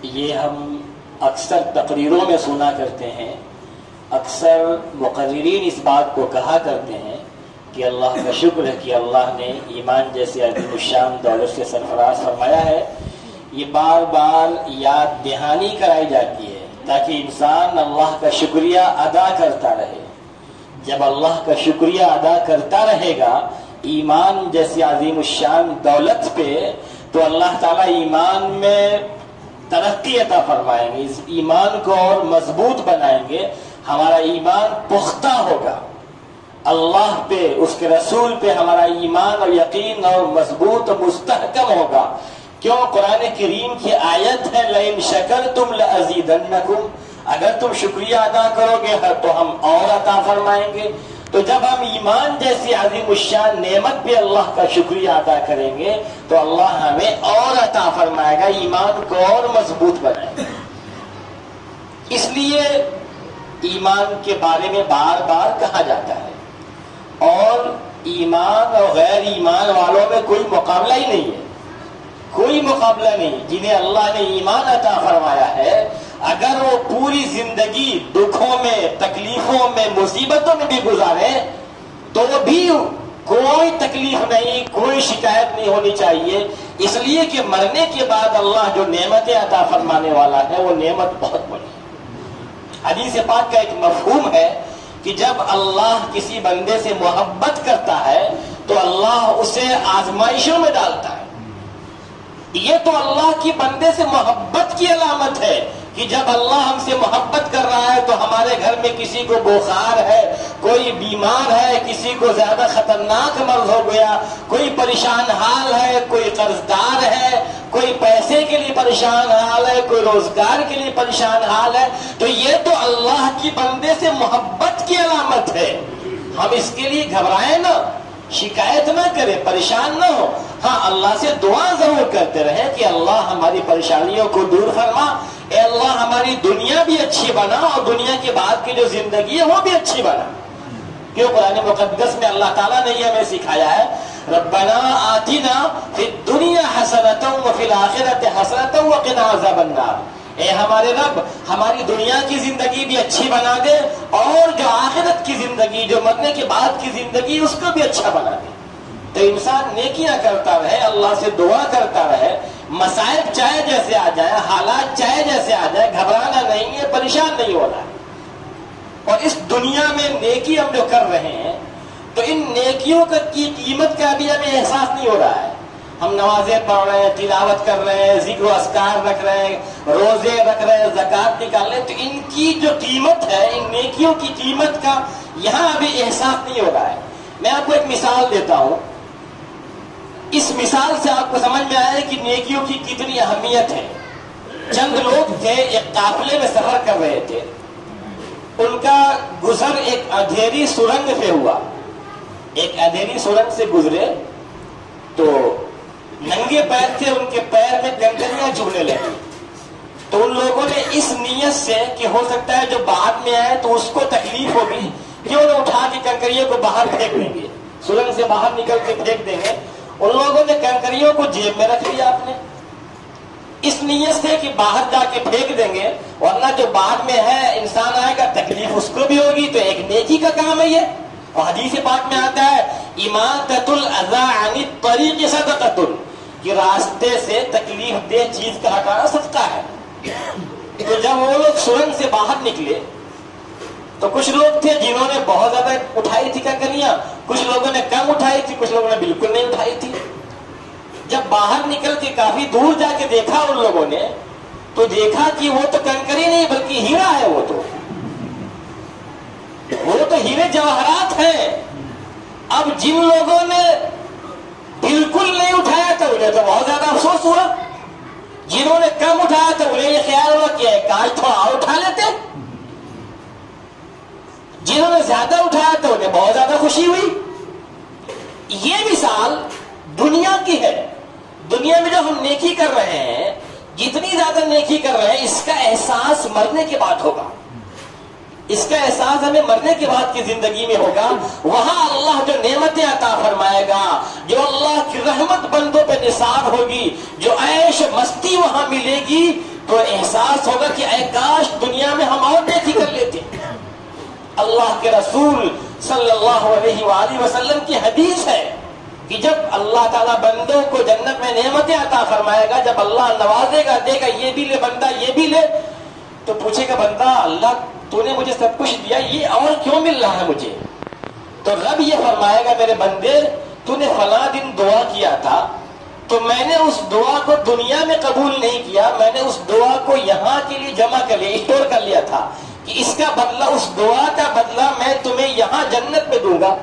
یہ ہم اکثر تقریروں میں سنا کرتے ہیں، اکثر مقررین اس بات کو کہا کرتے ہیں کہ اللہ کا شکر ہے کہ اللہ نے ایمان جیسے عظیم الشان دولت سے سرفراز فرمایا ہے۔ یہ بار بار یاد دہانی کرائی جاتی ہے تاکہ انسان اللہ کا شکریہ ادا کرتا رہے۔ جب اللہ کا شکریہ ادا کرتا رہے گا ایمان جیسی عظیم الشان دولت پہ، تو اللہ تعالیٰ ایمان میں ترقی عطا فرمائیں گے، اس ایمان کو اور مضبوط بنائیں گے، ہمارا ایمان پختہ ہوگا، اللہ پہ اس کے رسول پہ ہمارا ایمان اور یقین اور مضبوط اور مستحکم ہوگا۔ کیوں؟ قرآن کریم کی آیت ہے لَإِن شَكَرْتُمْ لَأَزِيدَنَّكُمْ، اگر تم شکریہ ادا کرو گے تو ہم اور عطا فرمائیں گے۔ تو جب ہم ایمان جیسی عظیم الشان نعمت پہ اللہ کا شکریہ ادا کریں گے تو اللہ ہمیں اور عطا فرمائے گا، ایمان کو اور مضبوط بنائے گا۔ اس لیے ایمان کے بارے میں بار بار کہا جاتا ہے، اور ایمان اور غیر ایمان والوں میں کوئی مقابلہ ہی نہیں ہے، کوئی مقابلہ نہیں۔ جنہیں اللہ نے ایمان عطا فرمایا ہے اگر وہ پوری زندگی دکھوں میں، تکلیفوں میں، مصیبتوں میں بھی گزارے تو بھی کوئی تکلیف نہیں، کوئی شکایت نہیں ہونی چاہیے، اس لیے کہ مرنے کے بعد اللہ جو نعمتیں عطا فرمانے والا ہے وہ نعمت بہت بڑی ہے۔ حدیث پاک کا ایک مفہوم ہے کہ جب اللہ کسی بندے سے محبت کرتا ہے تو اللہ اسے آزمائشوں میں ڈالتا ہے۔ یہ تو اللہ کی بندے سے محبت کی علامت ہے کہ جب اللہ ہم سے محبت کر رہا ہے تو ہمارے گھر میں کسی کو بخار ہے، کوئی بیمار ہے، کسی کو زیادہ خطرناک مرض ہو گیا، کوئی پریشان حال ہے، کوئی قرض دار ہے، کوئی پیسے کے لیے پریشان حال ہے، کوئی روزگار کے لیے پریشان حال ہے، تو یہ تو اللہ کی بندے سے محبت کی علامت ہے۔ ہم اس کے لیے گھبرائیں نہ، شکایت نہ کریں، پریشان نہ ہو، ہاں اللہ سے دعا ضرور کرتے رہیں کہ اللہ ہماری پریشانیوں کو دور فرما، اے اللہ ہماری دنیا بھی اچھی بنا اور دنیا کے بعد کی جو زندگی ہے وہ بھی اچھی بنا۔ کیوں؟ قرآن مقدس میں اللہ تعالیٰ نے یہ ہمیں سکھایا ہے ربنا آتنا فی الدنیا حسنۃ وفی الآخرۃ حسنۃ وقنا عذاب النار، اے ہمارے رب ہماری دنیا کی زندگی بھی اچھی بنا دے اور جو آخرت کی زندگی، جو مرنے کے بعد کی زندگی، اس کو بھی اچھا بنا دے۔ تو انسان نیکیاں کرتا رہے، اللہ سے دعا کرتا رہے، مصائب چاہے جیسے آ جائے، حالات چاہے جیسے آ جائے، گھبرانا نہیں ہے، پریشان نہیں ہونا ہے۔ اور اس دنیا میں نیکی ہم جو کر رہے ہیں تو ان نیکیوں کی قیمت کا بھی ہمیں احساس نہیں ہو رہا ہے۔ ہم نمازیں پڑھ رہے ہیں، تلاوت کر رہے ہیں، ذکر و اذکار رکھ رہے ہیں، روزے رکھ رہے ہیں، زکوٰۃ نکال رہے ہیں، تو ان کی جو قیمت ہے، ان نیکیوں کی قیمت کا یہاں ابھی احساس نہیں ہو رہا ہے۔ میں آپ کو ایک مثال دیتا ہوں، اس مثال سے آپ کو سمجھ میں آیا کہ نیکیوں کی کتنی اہمیت ہے۔ چند لوگ تھے، ایک قافلے میں سفر کر رہے تھے، ان کا گزر ایک اندھیری سرنگ سے ہوا، ایک اندھیری سرنگ سے گزرے تو ننگے پیر تھے، ان کے پیر میں کنکریاں چبھنے لگی، تو ان لوگوں نے اس نیت سے کہ ہو سکتا ہے جو بعد میں آئے تو اس کو تکلیف ہوگی، کیوں نہ اٹھا کے کنکریوں کو باہر پھینک دیں گے، سرنگ سے باہر نکل کے پھینک دیں گے۔ ان لوگوں نے کنکریوں کو جیب میں رکھ لیا اپنے، اس نیت سے کہ باہر جا کے پھینک دیں گے، ورنہ جو بعد میں ہے انسان آئے گا تکلیف اس کو بھی ہوگی، تو ایک نیکی کا کام ہے یہ۔ اور حدیث پاک میں آتا ہے اماطۃ الاذی عن الطریق صدقۃ، کہ راستے سے تکلیف دہ چیز کا ہٹانا صدقہ ہے۔ تو جب وہ لوگ سرنگ سے باہر نکلے تو کچھ لوگ تھے جنہوں نے بہت زیادہ اٹھائی تھی کنکریاں، کچھ لوگوں نے کم اٹھائی تھی، کچھ لوگوں نے بالکل نہیں اٹھائی تھی۔ جب باہر نکل کے کافی دور جا کے دیکھا ان لوگوں نے تو دیکھا کہ وہ تو کنکری نہیں بلکہ ہیرا ہے، وہ تو ہیرے جواہرات ہیں۔ اب جن لوگوں نے بالکل نہیں اٹھایا تھا انہیں تو بہت زیادہ افسوس ہوا، جنہوں نے کم اٹھایا تھا انہیں یہ خیال ہوا کہ کاش تھوڑا اور اٹھا لیتے، جنہوں نے زیادہ اٹھایا تھا انہیں بہت زیادہ خوشی ہوئی۔ یہ مثال دنیا کی ہے۔ دنیا میں جو ہم نیکی کر رہے ہیں، جتنی زیادہ نیکی کر رہے ہیں، اس کا احساس مرنے کے بعد ہوگا، اس کا احساس ہمیں مرنے کے بعد کی زندگی میں ہوگا۔ وہاں اللہ جو نعمتیں عطا فرمائے گا، جو اللہ کی رحمت بندوں پہ نثار ہوگی، جو عیش مستی وہاں ملے گی، تو احساس ہوگا کہ اے کاش دنیا میں ہم اور نیکی کر لیتے. اللہ کے رسول صلی اللہ علیہ وآلہ وسلم کی حدیث ہے کہ جب اللہ تعالیٰ بندوں کو جنت میں نعمتیں عطا فرمائے گا، جب اللہ نوازے گا، دے گا یہ بھی لے بندہ یہ بھی لے، تو پوچھے گا بندہ اللہ تو نے مجھے سب کچھ دیا، یہ اور کیوں مل رہا ہے مجھے؟ تو رب یہ فرمائے گا میرے بندے تو نے فلاں دن دعا کیا تھا تو میں نے اس دعا کو دنیا میں قبول نہیں کیا، میں نے اس دعا کو یہاں کے لیے جمع کر لیا، اسٹور کر لیا تھا کہ اس کا بدلہ، اس دعا کا بدلہ میں تمہیں یہاں جنت میں دوں گا.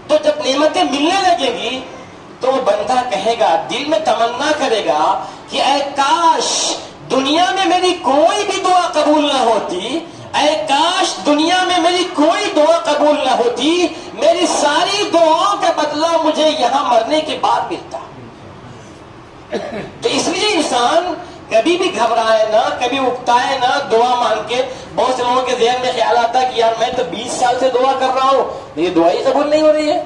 تو جب نعمتیں ملنے لگے گی تو وہ بندہ کہے گا، دل میں تمنا کرے گا کہ اے کاش دنیا میں میری کوئی بھی دعا قبول نہ ہوتی، اے کاش دنیا میں میری کوئی دعا قبول نہ ہوتی، میری ساری دعاؤں کا بدلہ مجھے یہاں مرنے کے بعد ملتا. تو اس لیے انسان کبھی بھی گھبرائے نہ، کبھی اکتائے نہ دعا مانگ کے. بہت سے لوگوں کے ذہن میں خیال آتا ہے کہ یار میں تو 20 سال سے دعا کر رہا ہوں، یہ دعا ہی قبول نہیں ہو رہی ہے.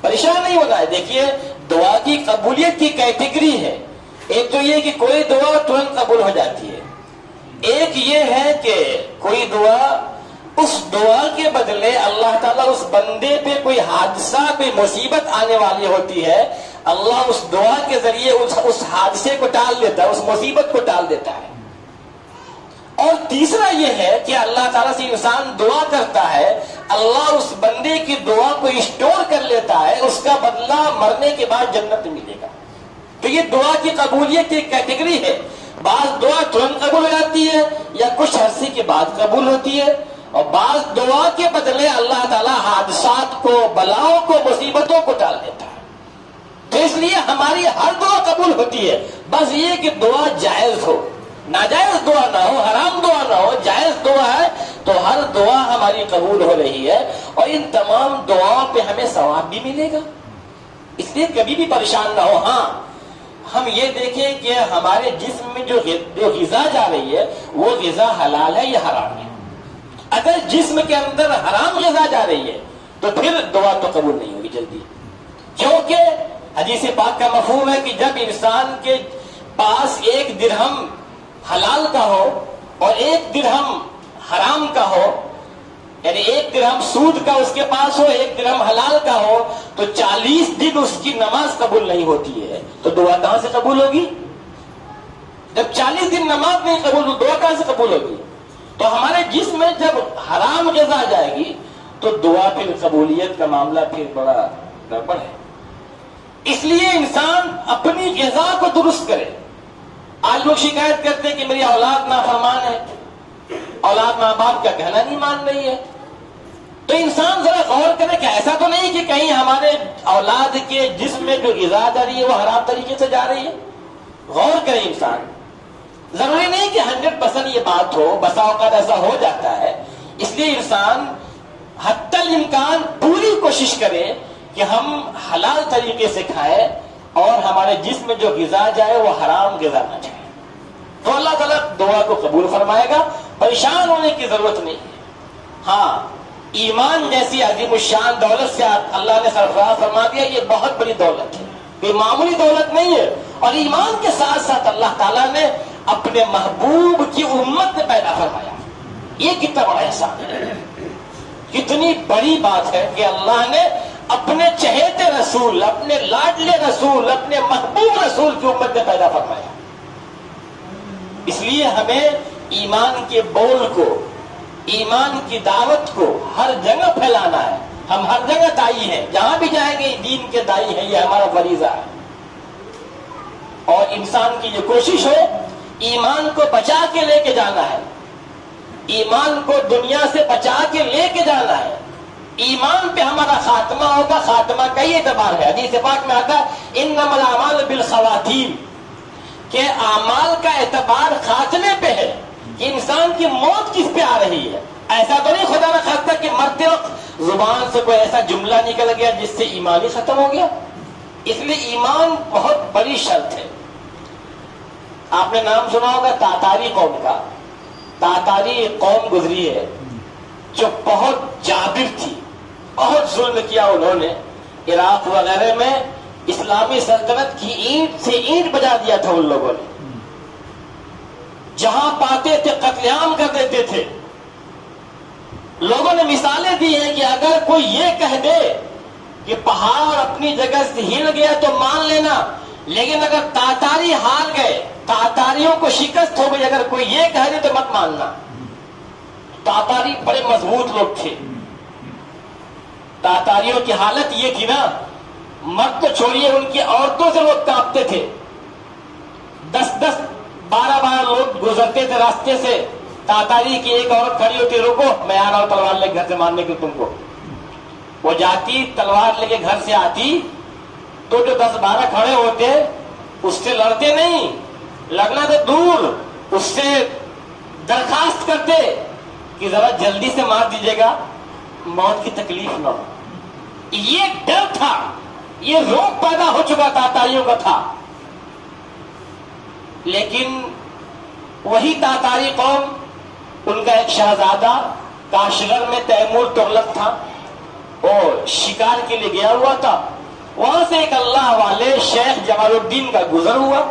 پریشان نہیں ہونا ہے. دیکھیے دعا کی قبولیت کی کیٹیگری ہے. ایک تو یہ کہ کوئی دعا ترنت قبول ہو جاتی ہے، ایک یہ ہے کہ کوئی دعا اس دعا کے بدلے اللہ تعالیٰ اس بندے پہ کوئی حادثہ کوئی مصیبت آنے والی ہوتی ہے، اللہ اس دعا کے ذریعے اس حادثے کو ٹال دیتا ہے، اس مصیبت کو ٹال دیتا ہے. اور تیسرا یہ ہے کہ اللہ تعالیٰ سے انسان دعا کرتا ہے، اللہ اس بندے کی دعا کو اسٹور کر لیتا ہے، اس کا بدلہ مرنے کے بعد جنت ملے گا. تو یہ دعا کی قبولیت کی کیٹیگری ہے. بعض دعا ترنت قبول ہو جاتی ہے یا کچھ عرصے کے بعد قبول ہوتی ہے، اور بعض دعا کے بدلے اللہ تعالیٰ حادثات کو، بلاؤں کو، مصیبتوں کو ٹال دیتا ہے. تو اس لیے ہماری ہر دعا قبول ہوتی ہے، بس یہ کہ دعا جائز ہو، ناجائز دعا نہ ہو، حرام دعا نہ ہو، جائز دعا ہے تو ہر دعا ہماری قبول ہو رہی ہے، اور ان تمام دعاؤں پہ ہمیں ثواب بھی ملے گا. اس لیے کبھی بھی پریشان نہ ہو. ہاں ہم یہ دیکھیں کہ ہمارے جسم میں جو غذا جا رہی ہے وہ غذا حلال ہے یا حرام ہے. اگر جسم کے اندر حرام غذا جا رہی ہے تو پھر دعا تو قبول نہیں ہوگی جلدی، کیونکہ حدیث پاک کا مفہوم ہے کہ جب انسان کے پاس 1 درہم حلال کا ہو اور 1 درہم حرام کا ہو، یعنی 1 درہم سود کا اس کے پاس ہو، 1 درہم حلال کا ہو، تو 40 دن اس کی نماز قبول نہیں ہوتی ہے. تو دعا کہاں سے قبول ہوگی؟ جب 40 دن نماز نہیں قبول ہو دعا کہاں سے قبول ہوگی؟ تو ہمارے جسم میں جب حرام غذا آ جائے گی تو دعا پھر قبولیت کا معاملہ پھر بڑا گڑبڑ ہے. اس لیے انسان اپنی غذا کو درست کرے. آج لوگ شکایت کرتے ہیں کہ میری اولاد نافرمان ہے، اولاد ماں باپ کا کہنا نہیں مان رہی ہے. تو انسان ذرا غور کرے کہ ایسا تو نہیں کہ کہیں ہمارے اولاد کے جسم میں جو غذا جا رہی ہے وہ حرام طریقے سے جا رہی ہے. غور کرے انسان. ضروری نہیں کہ 100% یہ بات ہو، بسا اوقات ایسا ہو جاتا ہے. اس لیے انسان حتی الامکان پوری کوشش کرے کہ ہم حلال طریقے سے کھائیں اور ہمارے جسم میں جو غذا جائے وہ حرام غذا نہ جائے. تو اللہ تعالیٰ دعا کو قبول فرمائے گا. پریشان ہونے کی ضرورت نہیں ہے. ہاں ایمان جیسی عظیم الشان دولت سے اللہ نے سرفراز فرما دیا، یہ بہت بڑی دولت ہے، یہ معمولی دولت نہیں ہے. اور ایمان کے ساتھ ساتھ اللہ تعالیٰ نے اپنے محبوب کی امت میں پیدا فرمایا. یہ کتنا بڑا احسان ہے، کتنی بڑی بات ہے کہ اللہ نے اپنے چہیتے رسول، اپنے لاڈلے رسول، اپنے محبوب رسول کی امت میں پیدا فرمایا. اس لیے ہمیں ایمان کے بول کو، ایمان کی دعوت کو ہر جگہ پھیلانا ہے. ہم ہر جگہ دائی ہیں، جہاں بھی جائیں گے دین کے دائی ہیں، یہ ہمارا فریضہ ہے. اور انسان کی یہ کوشش ہو ایمان کو بچا کے لے کے جانا ہے، ایمان کو دنیا سے بچا کے لے کے جانا ہے. ایمان پہ ہمارا خاتمہ ہوگا، خاتمہ کا ہی اعتبار ہے. حدیث پاک میں آتا ہے انما الاعمال بالخواتیم، کہ اعمال کا اعتبار خاتمے پہ ہے، کہ انسان کی موت کس پہ آ رہی ہے. ایسا تو نہیں خدا نہ خواستہ کہ مرتے وقت زبان سے کوئی ایسا جملہ نکل گیا جس سے ایمان ہی ختم ہو گیا. اس لیے ایمان بہت بڑی شرط ہے. آپ نے نام سنا ہوگا تاتاری قوم کا. تاتاری قوم گزری ہے جو بہت جابر تھی، بہت ظلم کیا انہوں نے. عراق وغیرہ میں اسلامی سلطنت کی اینٹ سے اینٹ بجا دیا تھا ان لوگوں نے. جہاں پاتے تھے قتل عام کر دیتے تھے. لوگوں نے مثالیں دی ہیں کہ اگر کوئی یہ کہہ دے کہ پہاڑ اپنی جگہ سے ہل گیا تو مان لینا، لیکن اگر تاتاری ہار گئے، تاتاریوں کو شکست ہو گئی، اگر کوئی یہ کہہ دے تو مت ماننا. تاتاری بڑے مضبوط لوگ تھے. تاتاریوں کی حالت یہ تھی نا، مرد تو چھوڑیے، ان کی عورتوں سے لوگ کانپتے تھے. 10 12 لوگ گزرتے تھے راستے سے، تاتاری کی ایک عورت کھڑی ہوتی، رکو میں آ رہا ہوں تلوار لے کے گھر سے مارنے کے تم کو. وہ جاتی تلوار لے کے گھر سے آتی تو جو 10 12 کھڑے ہوتے اس سے لڑتے نہیں، لڑنا تو دور، اس سے درخواست کرتے کہ ذرا جلدی سے مار دیجیے گا، موت کی تکلیف نہ ہو. یہ ڈر تھا، یہ روگ پیدا ہو چکا تاتاریوں کا تھا. لیکن وہی تاتاری قوم، ان کا ایک شہزادہ کاشغر میں تیمور تغلق تھا، وہ شکار کے لیے گیا ہوا تھا. وہاں سے ایک اللہ والے شیخ جمال الدین کا گزر ہوا،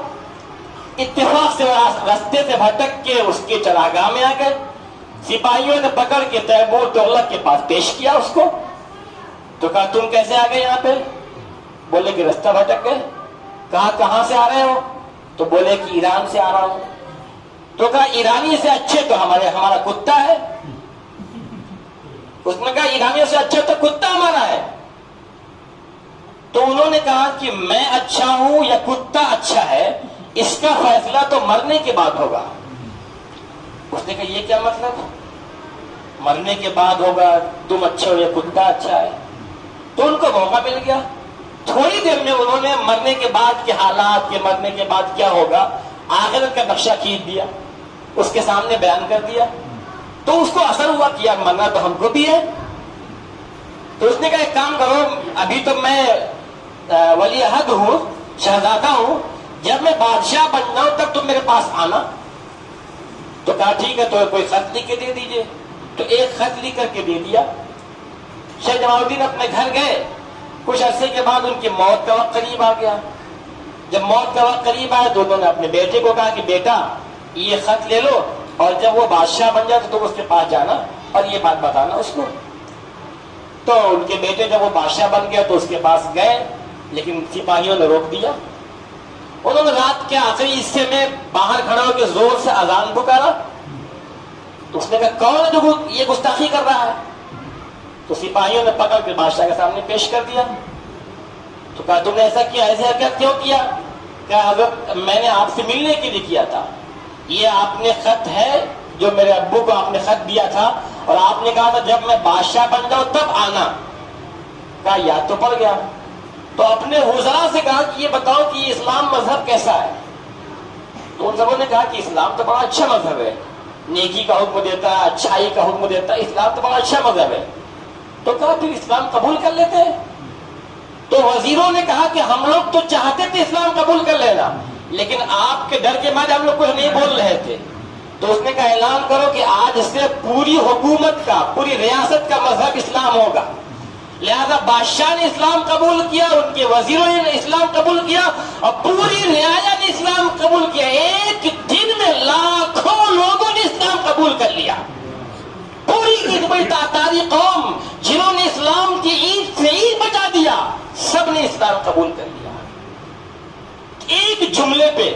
اتفاق سے راستے سے بھٹک کے اس کے چراگاہ میں آ گئے. سپاہیوں نے پکڑ کے تیمور تغلق کے پاس پیش کیا اس کو. تو کہا تم کیسے آ گئے یہاں پہ؟ بولے کہ رستہ بھٹک گئے. کہا کہاں سے آ رہے ہو؟ تو بولے کہ ایران سے آ رہا ہوں. تو کہا ایرانی سے اچھے تو ہمارا کتا ہے. اس نے کہا ایرانیوں سے اچھا تو کتا ہمارا ہے. تو انہوں نے کہا کہ میں اچھا ہوں یا کتا اچھا ہے، اس کا فیصلہ تو مرنے کے بعد ہوگا. اس نے کہا یہ کیا مطلب؟ مرنے کے بعد ہوگا، تم اچھا ہو یا کتا اچھا ہے؟ تو ان کو موقع مل گیا. تھوڑی دیر میں انہوں نے مرنے کے بعد کے حالات، کے مرنے کے بعد کیا ہوگا، آخرت کا نقشہ کھینچ دیا، اس کے سامنے بیان کر دیا. تو اس کو اثر ہوا کہ یار مرنا تو ہم کو بھی ہے. تو اس نے کہا ایک کام کرو، ابھی تو میں ولی عہد ہوں، شہزادہ ہوں، جب میں بادشاہ بن جاؤں تب تم میرے پاس آنا. تو کہا ٹھیک ہے، تو کوئی خط لکھ کے دے دیجئے. تو ایک خط لکھ کر کے دے دیا. شیخ جمال الدین اپنے گھر گئے. کچھ عرصے کے بعد ان کی موت کا وقت قریب آ گیا. جب موت کا وقت قریب آیا تو انہوں نے اپنے بیٹے کو کہا کہ بیٹا یہ خط لے لو، اور جب وہ بادشاہ بن جائے تو تم اس کے پاس جانا اور یہ بات بتانا اس کو. تو ان کے بیٹے جب وہ بادشاہ بن گیا تو اس کے پاس گئے، لیکن سپاہیوں نے روک دیا. انہوں نے رات کے آخری حصے میں باہر کھڑا ہو کے زور سے اذان پکارا. تو اس نے کہا کون ہے جو یہ گستاخی کر رہا ہے؟ تو سپاہیوں نے پکڑ کے بادشاہ کے سامنے پیش کر دیا. تو کہا تم نے ایسا کیا، ایسے حرکت کیوں کیا؟ کہ حضرت میں نے آپ سے ملنے کے لیے کیا تھا، یہ آپ نے خط ہے جو میرے ابو کو آپ نے خط دیا تھا، اور آپ نے کہا تھا جب میں بادشاہ بن جاؤں تب آنا. کہا یاد تو پڑ گیا. تو اپنے وزراء سے کہا کہ یہ بتاؤ کہ یہ اسلام مذہب کیسا ہے؟ تو ان سبوں نے کہا کہ اسلام تو بڑا اچھا مذہب ہے، نیکی کا حکم دیتا ہے، اچھائی کا حکم دیتا ہے، اسلام تو بڑا اچھا مذہب ہے. تو کہا پھر اسلام قبول کر لیتے ہیں. تو وزیروں نے کہا کہ ہم لوگ تو چاہتے تھے اسلام قبول کر لینا، لیکن آپ کے ڈر کے مارے ہم لوگ کچھ نہیں بول رہے تھے. تو اس نے کہا اعلان کرو کہ آج سے پوری حکومت کا، پوری ریاست کا مذہب اسلام ہوگا. لہذا بادشاہ نے اسلام قبول کیا، ان کے وزیروں نے اسلام قبول کیا، اور پوری رعایا نے اسلام قبول کیا. ایک دن میں لاکھوں لوگوں نے اسلام قبول کر لیا. پوری ایک بڑی تاتاری قوم جنہوں نے اسلام کی عید سے عید بچا دیا، سب نے اسلام قبول کر لیا. ایک جملے پہ،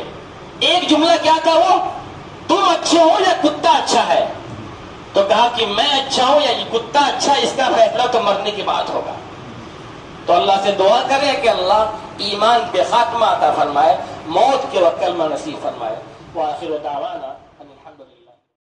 ایک جملہ کیا تھا وہ؟ تم اچھے ہو یا کتا اچھا ہے؟ تو کہا کہ میں اچھا ہوں یا یہ کتا اچھا، اس کا فیصلہ تو مرنے کے بعد ہوگا. تو اللہ سے دعا کرے کہ اللہ ایمان پہ خاتمہ عطا فرمائے، موت کے وقت کلمہ نصیب فرمائے. وآخر دعوانا